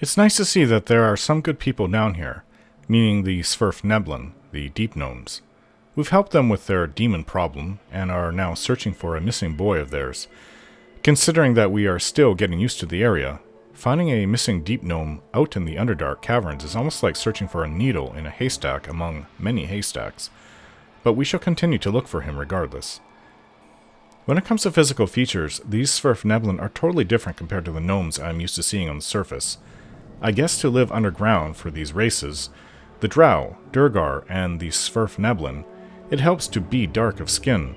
It's nice to see that there are some good people down here, meaning the Sverfneblin, the Deep Gnomes. We've helped them with their demon problem, and are now searching for a missing boy of theirs. Considering that we are still getting used to the area, finding a missing deep gnome out in the Underdark caverns is almost like searching for a needle in a haystack among many haystacks. But we shall continue to look for him regardless. When it comes to physical features, these Sverfneblin are totally different compared to the gnomes I'm used to seeing on the surface. I guess to live underground for these races, the Drow, Durgar, and the Sverfneblin, it helps to be dark of skin.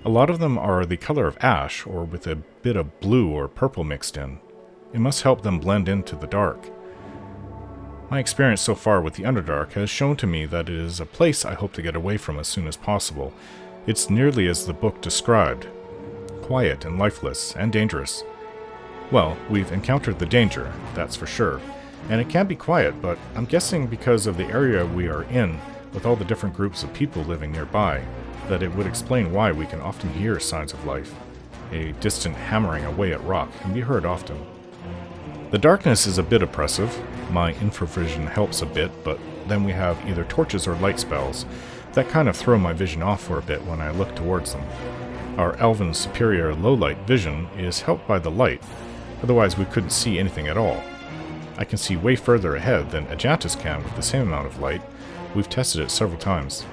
A lot of them are the color of ash, or with a bit of blue or purple mixed in. It must help them blend into the dark. My experience so far with the Underdark has shown to me that it is a place I hope to get away from as soon as possible. It's nearly as the book described. Quiet and lifeless, and dangerous. Well, we've encountered the danger, that's for sure. And it can be quiet, but I'm guessing because of the area we are in, with all the different groups of people living nearby, that it would explain why we can often hear signs of life. A distant hammering away at rock can be heard often. The darkness is a bit oppressive. My infravision helps a bit, but then we have either torches or light spells that kind of throw my vision off for a bit when I look towards them. Our elven superior low-light vision is helped by the light, otherwise we couldn't see anything at all. I can see way further ahead than Ajantis can with the same amount of light. We've tested it several times.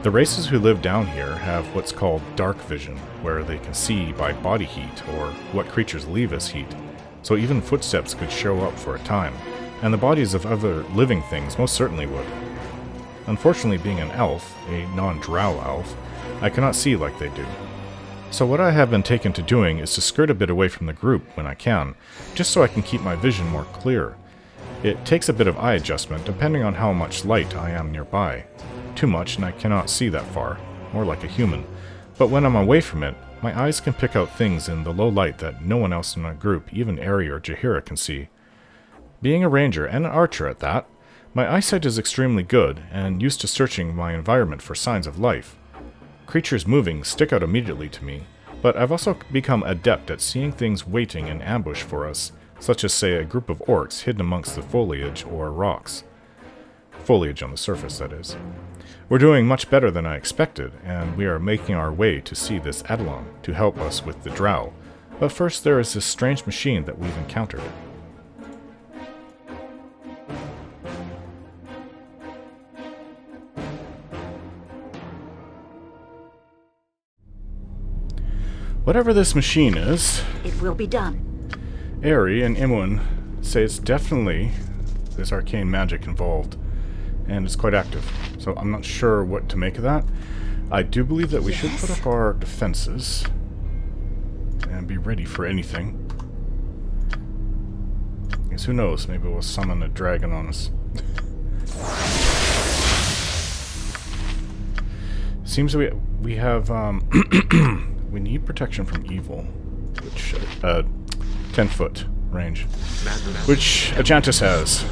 The races who live down here have what's called dark vision, where they can see by body heat or what creatures leave as heat, so even footsteps could show up for a time, and the bodies of other living things most certainly would. Unfortunately, being an elf, a non-drow elf, I cannot see like they do. So what I have been taken to doing is to skirt a bit away from the group when I can, just so I can keep my vision more clear. It takes a bit of eye adjustment depending on how much light I am nearby. Too much and I cannot see that far, more like a human. But when I'm away from it, my eyes can pick out things in the low light that no one else in my group, even Ari or Jaheira, can see. Being a ranger and an archer at that, my eyesight is extremely good and used to searching my environment for signs of life. Creatures moving stick out immediately to me, but I've also become adept at seeing things waiting in ambush for us, such as say a group of orcs hidden amongst the foliage or rocks. Foliage on the surface, that is. We're doing much better than I expected, and we are making our way to see this Adalon to help us with the Drow. But first there is this strange machine that we've encountered. Whatever this machine is, it will be done. Ari and Imoen say it's definitely this arcane magic involved, and it's quite active. So I'm not sure what to make of that. I do believe that we should put up our defenses and be ready for anything. Because who knows, maybe we'll summon a dragon on us. Seems we have we need protection from evil, which 10-foot range, which Ajantis has.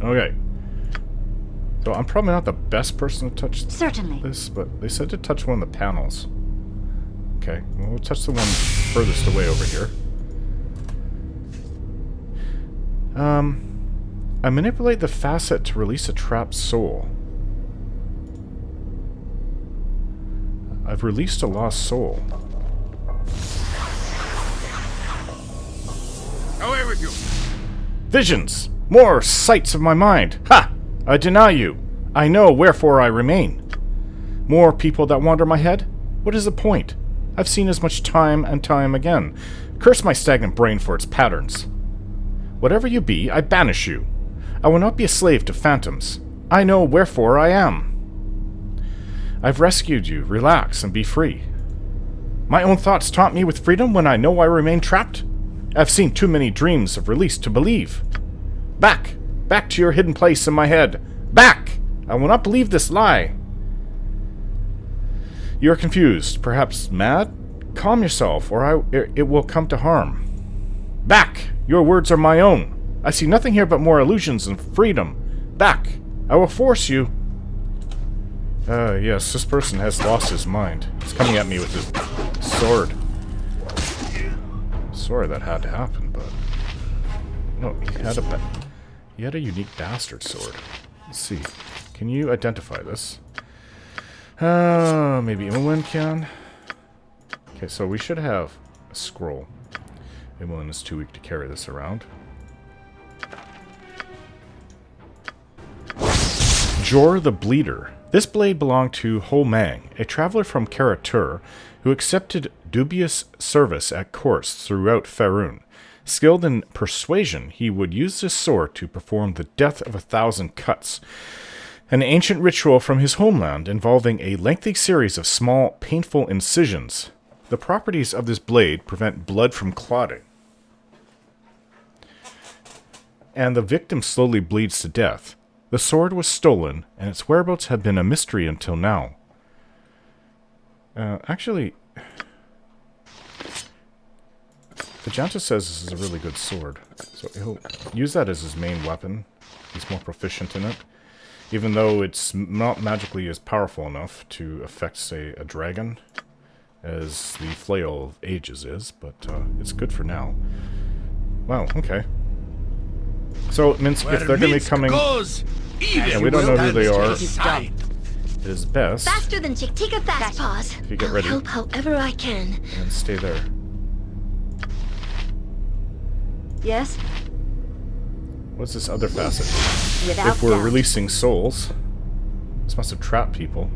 Okay, so I'm probably not the best person to touch this, but they said to touch one of the panels. Okay, well, we'll touch the one furthest away over here. I manipulate the facet to release a trapped soul. I've released a lost soul. Away with you! Visions! More sights of my mind! Ha! I deny you! I know wherefore I remain. More people that wander my head? What is the point? I've seen as much time and time again. Curse my stagnant brain for its patterns. Whatever you be, I banish you. I will not be a slave to phantoms. I know wherefore I am. I've rescued you. Relax and be free. My own thoughts taunt me with freedom when I know I remain trapped. I've seen too many dreams of release to believe. Back! Back to your hidden place in my head. Back! I will not believe this lie. You are confused, perhaps mad? Calm yourself, or it will come to harm. Back! Your words are my own. I see nothing here but more illusions and freedom. Back! I will force you. Yes, this person has lost his mind. He's coming at me with his sword. Sorry that had to happen, but... No, he had a unique bastard sword. Let's see. Can you identify this? Maybe Imowen can? Okay, so we should have a scroll. Imowen is too weak to carry this around. Jor the Bleeder. This blade belonged to Ho Mang, a traveler from Karatur, who accepted dubious service at courts throughout Faerun. Skilled in persuasion, he would use this sword to perform the Death of 1,000 Cuts, an ancient ritual from his homeland involving a lengthy series of small, painful incisions. The properties of this blade prevent blood from clotting, and the victim slowly bleeds to death. The sword was stolen, and its whereabouts have been a mystery until now. Actually, the Janta says this is a really good sword, so he'll use that as his main weapon. He's more proficient in it, even though it's not magically as powerful enough to affect, say, a dragon, as the Flail of Ages is, but it's good for now. Wow, okay. So, Minsk, if they're going to be coming... and we don't know who they are, it is best... Faster than Chick, take a fast pause. If you get ready. I'll help however I can. And stay there. Yes? What's this other facet? Without If we're doubt. releasing souls... This must have trapped people.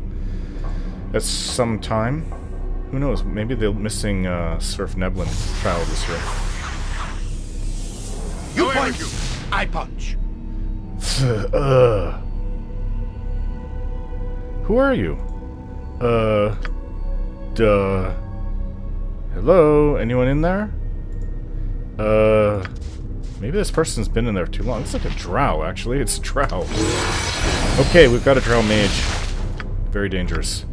That's some time. Who knows? Maybe the missing Surf Neblin child is here. You point, I punch. Who are you? Hello? Anyone in there? Maybe this person's been in there too long. It's like a drow, actually. It's a drow. Okay, we've got a drow mage. Very dangerous.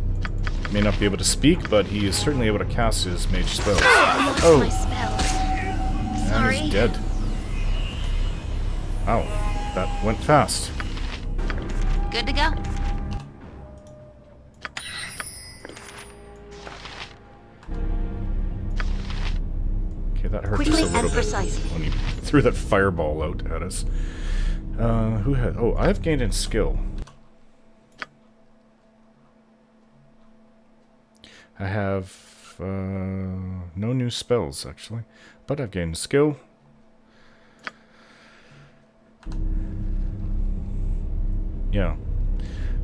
May not be able to speak, but he is certainly able to cast his mage spells. Oh! My spells. And Sorry. he's dead. Wow, that went fast. Good to go. Okay, that hurt Quickly just a little and bit precisely. when he threw that fireball out at us. Who had... Oh, I have gained in skill. I have no new spells, actually. But I've gained skill. Yeah.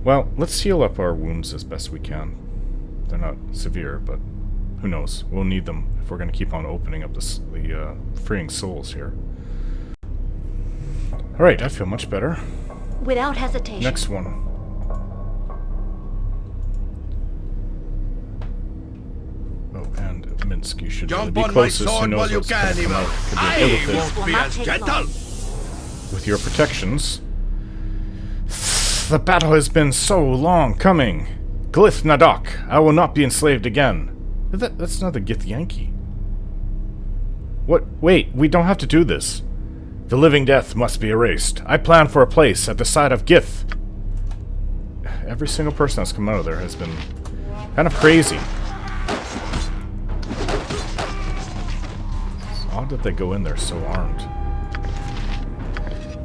Well, let's heal up our wounds as best we can. They're not severe, but who knows? We'll need them if we're going to keep on opening up the freeing souls here. Alright, I feel much better. Without hesitation. Next one. Oh, and Minsk, you should really Jump be on my closest. Who sword knows while you what's gonna can, come Evil. out. Could be an I ill fate. won't be as gentle. With your protections. The battle has been so long coming. Glyph Nadok, I will not be enslaved again. That's not the Gith Yankee. What? Wait, we don't have to do this. The living death must be erased. I plan for a place at the side of Gith. Every single person that's come out of there has been kind of crazy. It's odd that they go in there so armed.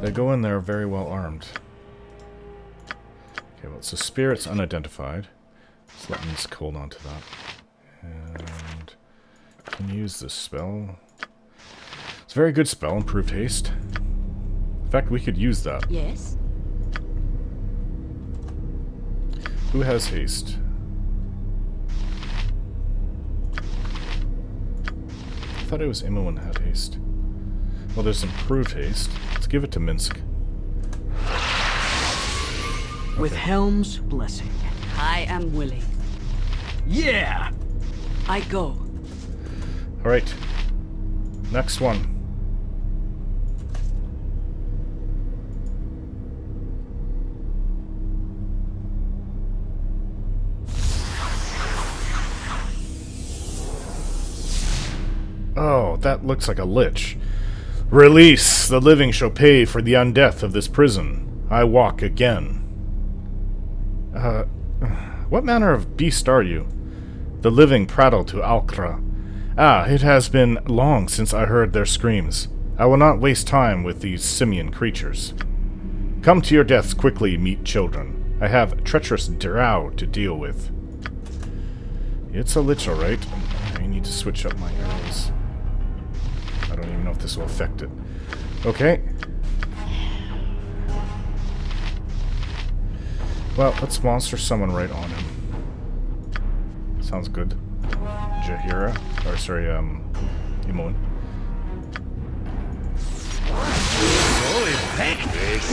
They go in there very well armed. Okay, well, it's a spear, it's unidentified. Let's let me just hold on to that. And can use this spell. It's a very good spell, improved haste. In fact, we could use that. Yes. Who has haste? I thought it was Imowen had haste. Well, there's improved haste. Let's give it to Minsk. With Helm's blessing, I am willing. Yeah! I go. Alright. Next one. Oh, that looks like a lich. Release! The living shall pay for the undeath of this prison. I walk again. What manner of beast are you? The living prattle to Alkra. Ah, it has been long since I heard their screams. I will not waste time with these simian creatures. Come to your deaths quickly, meat children. I have treacherous drow to deal with. It's a lich, alright. I need to switch up my arrows. I don't even know if this will affect it. Okay. Well, let's monster summon right on him. Sounds good. Jaheira. Or, sorry, Imoen.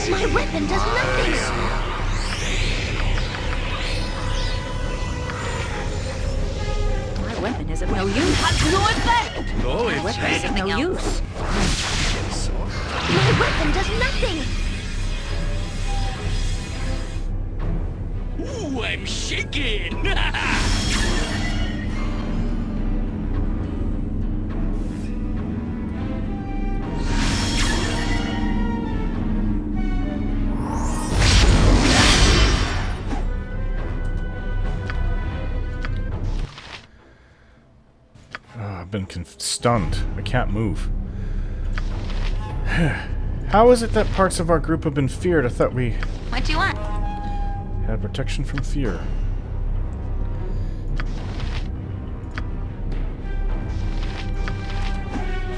My weapon does nothing! My weapon is of no use. Has no effect! My weapon is of no use. My weapon does nothing! Ooh, I'm shaking! I've been stunned. I can't move. How is it that parts of our group have been feared? I thought we What do you want? had protection from fear.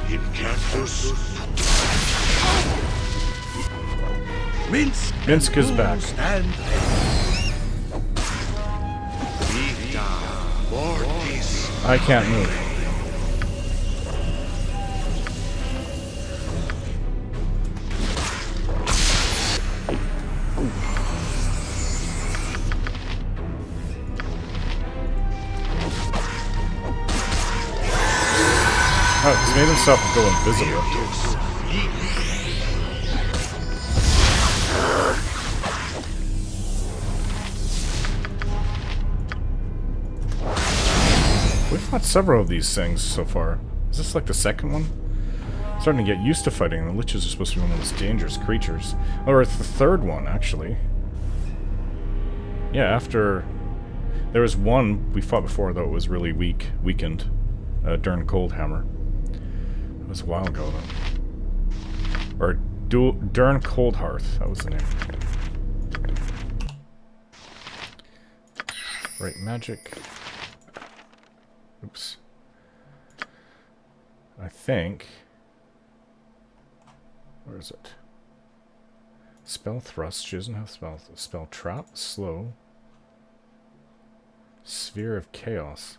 Incantus. Minsk. Minsk is back. And Vita Mortis. I can't move. Oh, he's made himself go invisible. We've fought several of these things so far. Is this like the second one? I'm starting to get used to fighting. The liches are supposed to be one of the most dangerous creatures. Or it's the third one, actually. Yeah, after... There was one we fought before, though it was really weakened. Dern Coldhammer. It was a while ago, though. Or Dern Coldhearth, that was the name. Right, magic. Oops. I think... Where is it? Spell thrust. She doesn't have spell. Spell trap. Slow. Sphere of chaos.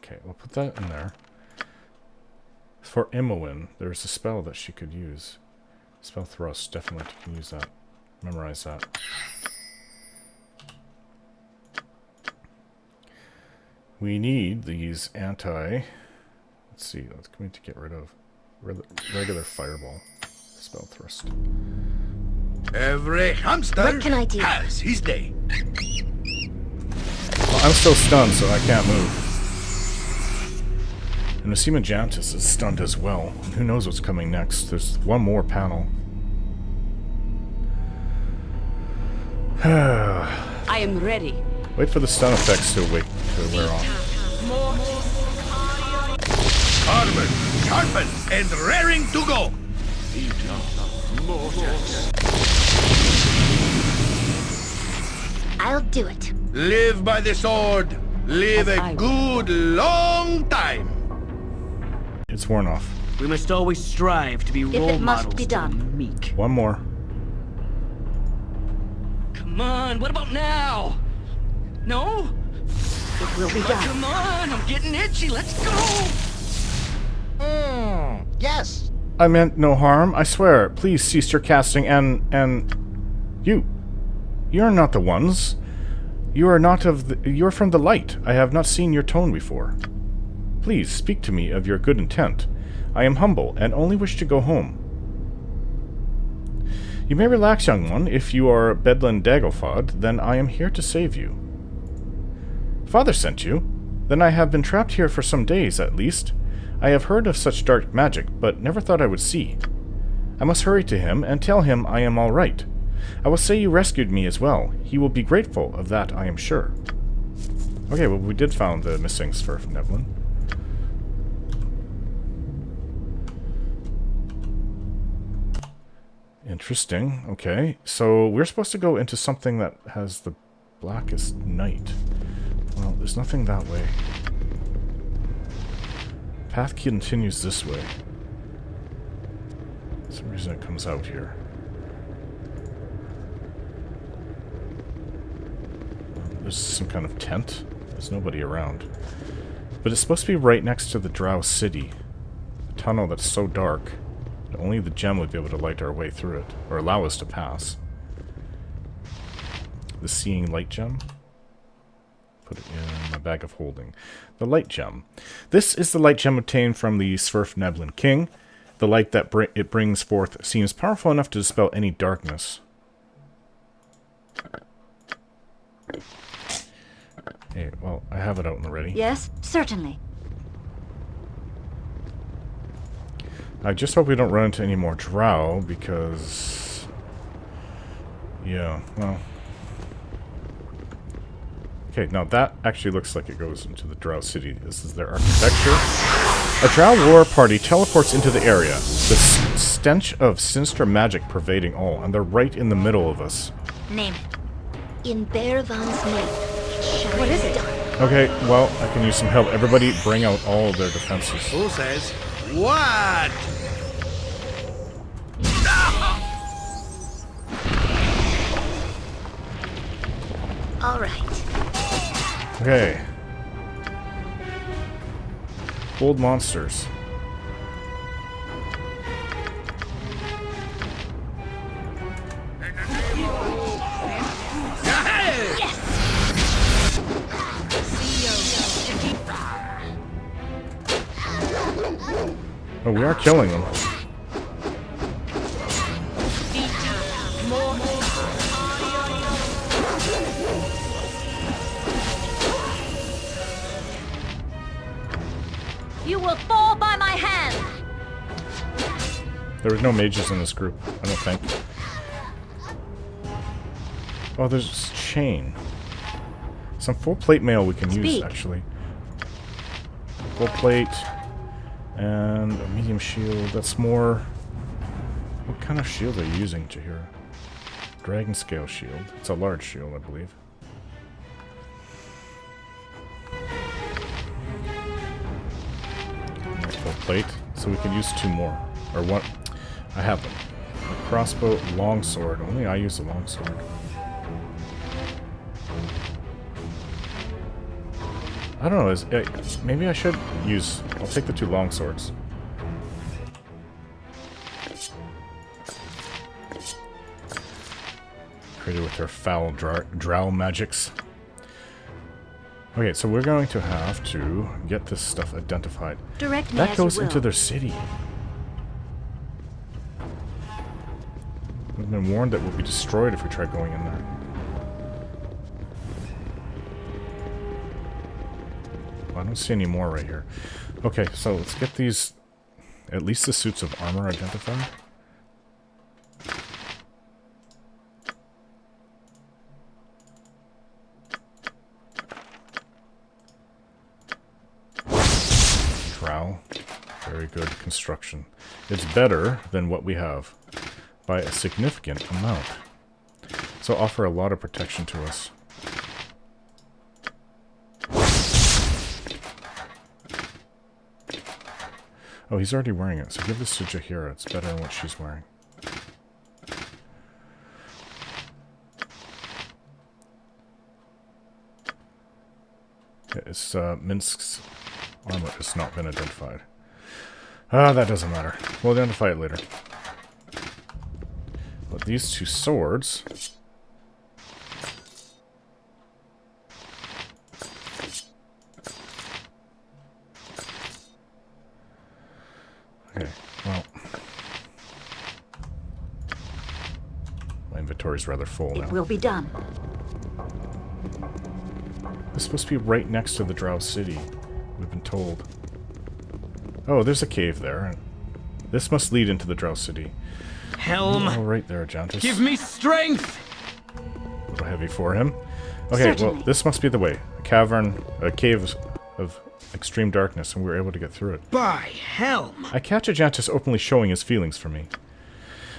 Okay, we'll put that in there. For Imoen, there's a spell that she could use. Spell thrust. Definitely you can use that. Memorize that. We need these anti... Let's see, let's we need to get rid of regular fireball. Spell thrust. Every hamster What can I do? has his day. Well, I'm still stunned, so I can't move. And Nasima Jantis is stunned as well. And who knows what's coming next? There's one more panel. I am ready. Wait for the stun effects to wear off. Armored, sharpened, and raring to go. I'll do it. Live by the sword. Live As a I good long time. It's worn off. We must always strive to be If role it must models be to the done. meek. One more. Come on, what about now? No? It will be done. Come on, I'm getting itchy. Let's go. Yes. I meant no harm. I swear. Please cease your casting and you're not the ones. You are not of the, you're from the light. I have not seen your tone before. Please speak to me of your good intent. I am humble and only wish to go home. You may relax, young one. If you are Bedlin Dagofod, then I am here to save you. Father sent you? Then I have been trapped here for some days, at least. I have heard of such dark magic, but never thought I would see. I must hurry to him and tell him I am all right. I will say you rescued me as well. He will be grateful of that, I am sure. Okay, well, we did found the missing Swerf Neblin. Interesting. Okay, so we're supposed to go into something that has the blackest night. Well, there's nothing that way. Path continues this way. For some reason it comes out here. There's some kind of tent. There's nobody around. But it's supposed to be right next to the Drow City. A tunnel that's so dark that only the gem would be able to light our way through it, or allow us to pass. The Seeing Light Gem. Put it in my bag of holding. The Light Gem. This is the light gem obtained from the Swerf Neblin King. The light that it brings forth seems powerful enough to dispel any darkness. Hey, well, I have it out and ready. Yes, certainly. I just hope we don't run into any more Drow, because... yeah, well... okay, now that actually looks like it goes into the Drow City. This is their architecture. A Drow war party teleports into the area. The stench of sinister magic pervading all, and they're right in the middle of us. Name it. In Bearvan's name, it shall What is be it? done. Okay, well, I can use some help. Everybody bring out all of their defenses. Who says what? All right. Okay. Old monsters. Oh, we are killing them. You will fall by my hand! There was no mages in this group, I don't think. Oh, there's chain. Some full plate mail we can use, actually. Full plate. And a medium shield. That's more... what kind of shield are you using, Jahira? Dragon scale shield. It's a large shield, I believe. Full plate. So we can use 2 more. Or one. I have them. A crossbow, longsword. Only I use a longsword. I don't know. Maybe I should use... I'll take the 2 longswords. Created with their foul drow magics. Okay, so we're going to have to get this stuff identified. Direct me That as goes you will. into their city. We've been warned that we'll be destroyed if we try going in there. I don't see any more right here. Okay, so let's get these, at least the suits of armor identified. Drow. Very good construction. It's better than what we have by a significant amount. So offer a lot of protection to us. Oh, he's already wearing it, so give this to Jahira. It's better than what she's wearing. It's, Minsk's armor has not been identified. Ah, that doesn't matter. We'll identify it later. But these 2 swords... okay, well... my inventory's rather full now. It will be done. It's supposed to be right next to the Drow City, we've been told. Oh, there's a cave there. This must lead into the Drow City. Helm, Oh, right there, Jantis. give me strength! A little heavy for him. Okay, well, Certainly. this must be the way. A cavern, a cave of extreme darkness, and we were able to get through it. By Helm! I catch a Jantis openly showing his feelings for me.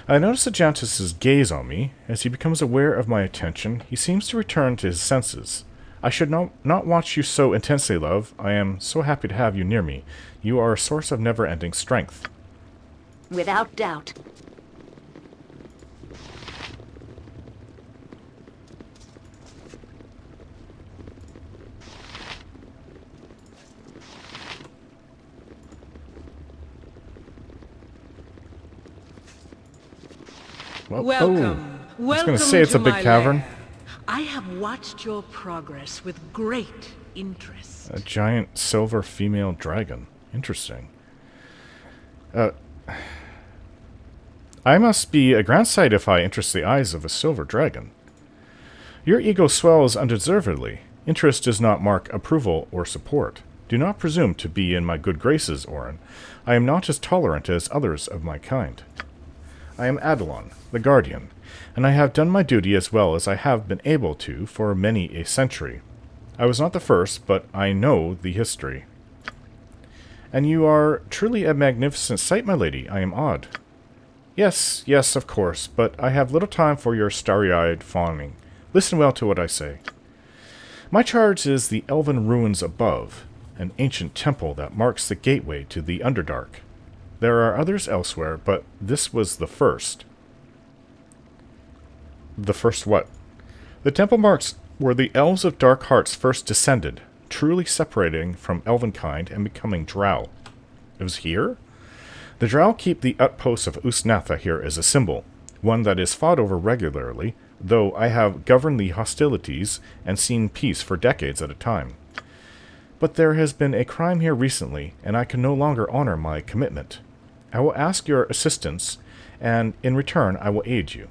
I notice a Jantis' gaze on me. As he becomes aware of my attention, he seems to return to his senses. I should not watch you so intensely, love. I am so happy to have you near me. You are a source of never-ending strength. Without doubt. Well, Welcome. I was going to say it's a big cavern. Lair. I have watched your progress with great interest. A giant silver female dragon. Interesting. I must be a grand sight if I interest the eyes of a silver dragon. Your ego swells undeservedly. Interest does not mark approval or support. Do not presume to be in my good graces, Orin. I am not as tolerant as others of my kind. I am Adalon, the Guardian, and I have done my duty as well as I have been able to for many a century. I was not the first, but I know the history. And you are truly a magnificent sight, my lady. I am odd. Yes, yes, of course, but I have little time for your starry-eyed fawning. Listen well to what I say. My charge is the Elven Ruins above, an ancient temple that marks the gateway to the Underdark. There are others elsewhere, but this was the first. The first what? The temple marks where the Elves of Dark Hearts first descended, truly separating from Elvenkind and becoming Drow. It was here? The Drow keep the outposts of Usnatha here as a symbol, one that is fought over regularly, though I have governed the hostilities and seen peace for decades at a time. But there has been a crime here recently, and I can no longer honor my commitment. I will ask your assistance, and in return I will aid you.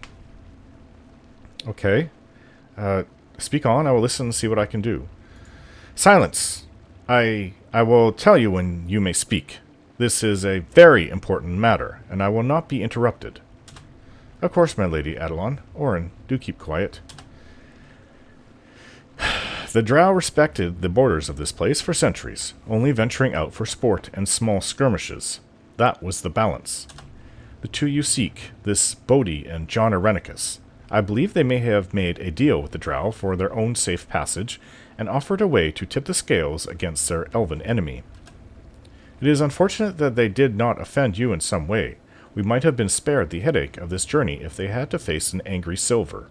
Okay. Speak on, I will listen and see what I can do. Silence! I will tell you when you may speak. This is a very important matter, and I will not be interrupted. Of course, my lady Adalon. Orin, do keep quiet. The Drow respected the borders of this place for centuries, only venturing out for sport and small skirmishes. That was the balance. The two you seek, this Bodhi and John Irenicus, I believe they may have made a deal with the Drow for their own safe passage, and offered a way to tip the scales against their elven enemy. It is unfortunate that they did not offend you in some way. We might have been spared the headache of this journey if they had to face an angry Silver.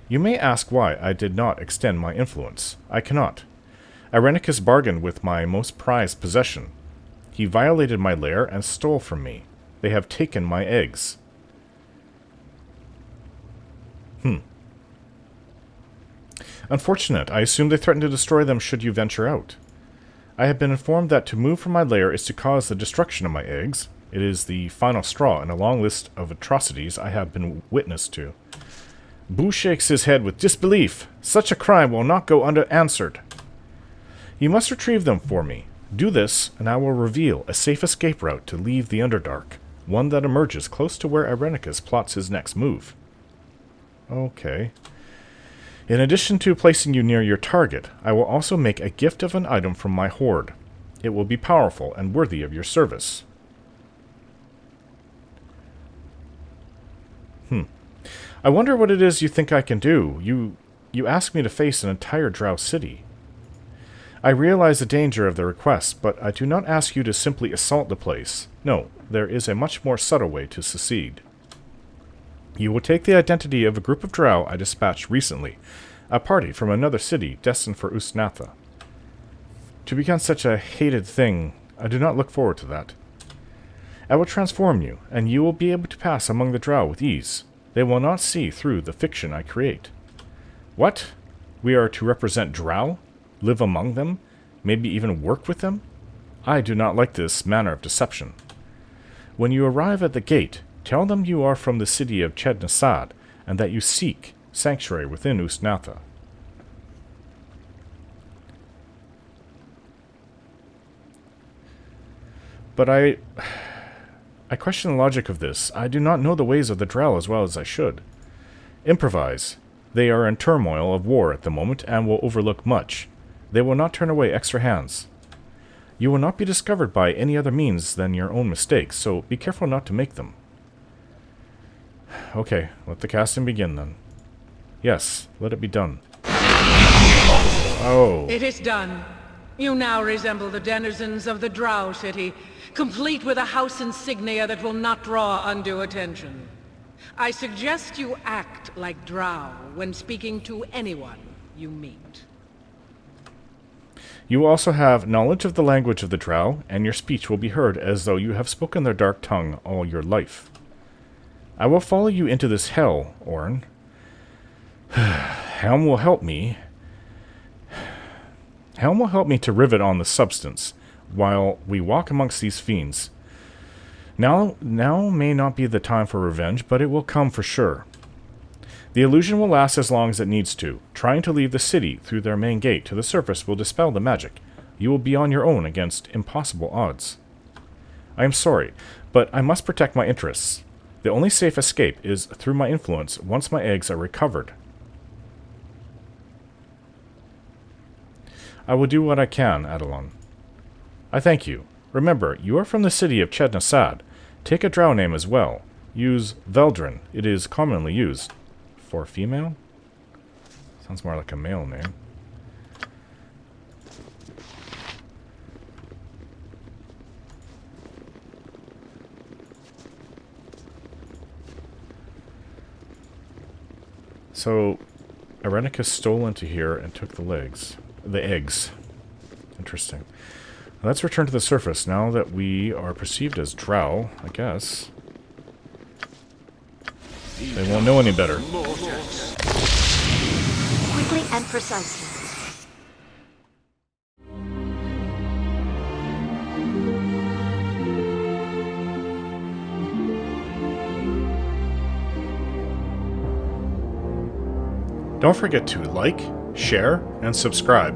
You may ask why I did not extend my influence. I cannot. Irenicus bargained with my most prized possession. He violated my lair and stole from me. They have taken my eggs. Unfortunate. I assume they threatened to destroy them should you venture out. I have been informed that to move from my lair is to cause the destruction of my eggs. It is the final straw in a long list of atrocities I have been witness to. Boo shakes his head with disbelief. Such a crime will not go unanswered. You must retrieve them for me. Do this, and I will reveal a safe escape route to leave the Underdark, one that emerges close to where Irenicus plots his next move. Okay. In addition to placing you near your target, I will also make a gift of an item from my hoard. It will be powerful and worthy of your service. I wonder what it is you think I can do. You asked me to face an entire Drow City. I realize the danger of the request, but I do not ask you to simply assault the place. No, there is a much more subtle way to succeed. You will take the identity of a group of Drow I dispatched recently, a party from another city destined for Usnatha. To become such a hated thing, I do not look forward to that. I will transform you, and you will be able to pass among the Drow with ease. They will not see through the fiction I create. What? We are to represent Drow? Live among them? Maybe even work with them? I do not like this manner of deception. When you arrive at the gate, tell them you are from the city of Chednasad, and that you seek sanctuary within Usnatha. But I question the logic of this. I do not know the ways of the Drow as well as I should. Improvise. They are in turmoil of war at the moment and will overlook much. They will not turn away extra hands. You will not be discovered by any other means than your own mistakes, so be careful not to make them. Okay, let the casting begin then. Yes, let it be done. Oh. It is done. You now resemble the denizens of the Drow City, complete with a house insignia that will not draw undue attention. I suggest you act like Drow when speaking to anyone you meet. You will also have knowledge of the language of the Drow, and your speech will be heard as though you have spoken their dark tongue all your life. I will follow you into this hell, Orn. Helm will help me. Helm will help me to rivet on the substance, while we walk amongst these fiends. Now may not be the time for revenge, but it will come for sure. The illusion will last as long as it needs to. Trying to leave the city through their main gate to the surface will dispel the magic. You will be on your own against impossible odds. I am sorry, but I must protect my interests. The only safe escape is through my influence once my eggs are recovered. I will do what I can, Adalon. I thank you. Remember, you are from the city of Chednasad. Take a Drow name as well. Use Veldrin. It is commonly used. For female? Sounds more like a male name. So, Irenicus stole into here and took the legs. The eggs. Interesting. Let's return to the surface now that we are perceived as Drow, I guess. They won't know any better. Quickly and precisely. Don't forget to like, share, and subscribe.